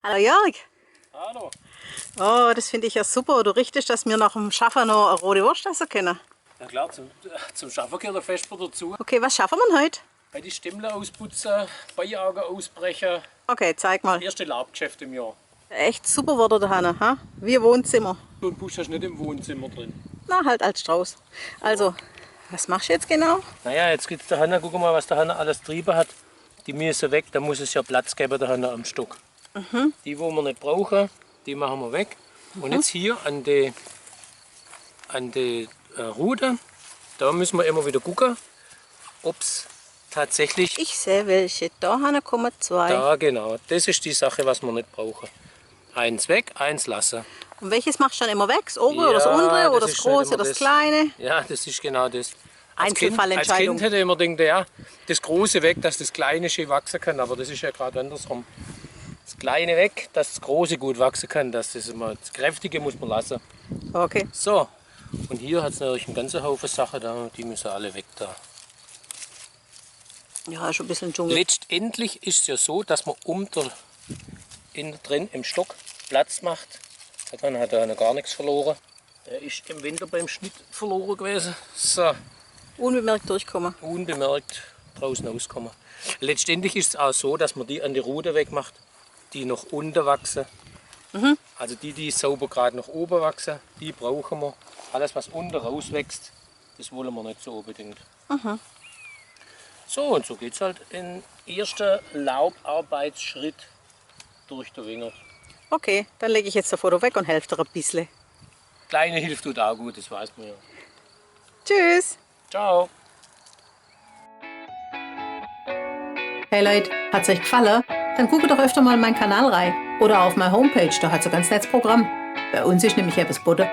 Hallo Jörg. Hallo. Oh, das finde ich ja super. Du richtest, dass wir nach dem Schaffen noch eine rote Wurst essen können. Na klar, zum Schaffen gehört der Vesper dazu. Okay, was schaffen wir heute? Bei die Stimmle ausputzen, Beiaugen ausbrechen. Okay, zeig mal. Erste Laubgeschäft im Jahr. Echt super wurde der Hanne, ha? Wie Wohnzimmer. Du und Busch hast nicht im Wohnzimmer drin. Na, halt als Strauß. Also, was machst du jetzt genau? Naja, jetzt geht's der Hanna. Guck mal, was der Hanna alles Triebe hat. Die müssen weg, da muss es ja Platz geben, der Hanna am Stock. Die, wo wir nicht brauchen, die machen wir weg. Und jetzt hier an die Rute, da müssen wir immer wieder gucken, ob es tatsächlich... Ich sehe welche. Da, Hanne, kommen zwei. Da, genau. Das ist die Sache, was wir nicht brauchen. Eins weg, eins lassen. Und welches machst du dann immer weg? Das obere oder das Ja, untere das oder das ist nicht große immer oder das das. Kleine? Ja, das ist genau das. Als Einzelfallentscheidung. Kind hätte ich immer gedacht, ja, das Große weg, dass das Kleine schön wachsen kann. Aber das ist ja gerade andersrum. Das Kleine weg, dass das Große gut wachsen kann. Das Kräftige muss man lassen. Okay. So, und hier hat es natürlich einen ganzen Haufen Sachen da. Die müssen alle weg da. Ja, schon ein bisschen Dschungel. Letztendlich ist es ja so, dass man innen drin im Stock Platz macht. Dann hat er gar nichts verloren. Der ist im Winter beim Schnitt verloren gewesen. So, Unbemerkt durchkommen. unbemerkt draußen auskommen. Letztendlich ist es auch so, dass man die an die Rute wegmacht, die noch unten wachsen. Also die sauber gerade nach oben wachsen, die brauchen wir. Alles, was unten rauswächst, das wollen wir nicht so unbedingt. So, und so geht es halt im ersten Laubarbeitsschritt durch den Winger. Okay, dann lege ich jetzt das Foto weg und helfe dir ein bisschen. Kleine hilft tut auch gut, das weiß man ja. Tschüss. Ciao. Hey Leute, hat's euch gefallen? Dann guckt doch öfter mal in meinen Kanal rein. Oder auf meine Homepage, da hat's ein ganz nettes Programm. Bei uns ist nämlich etwas Butter.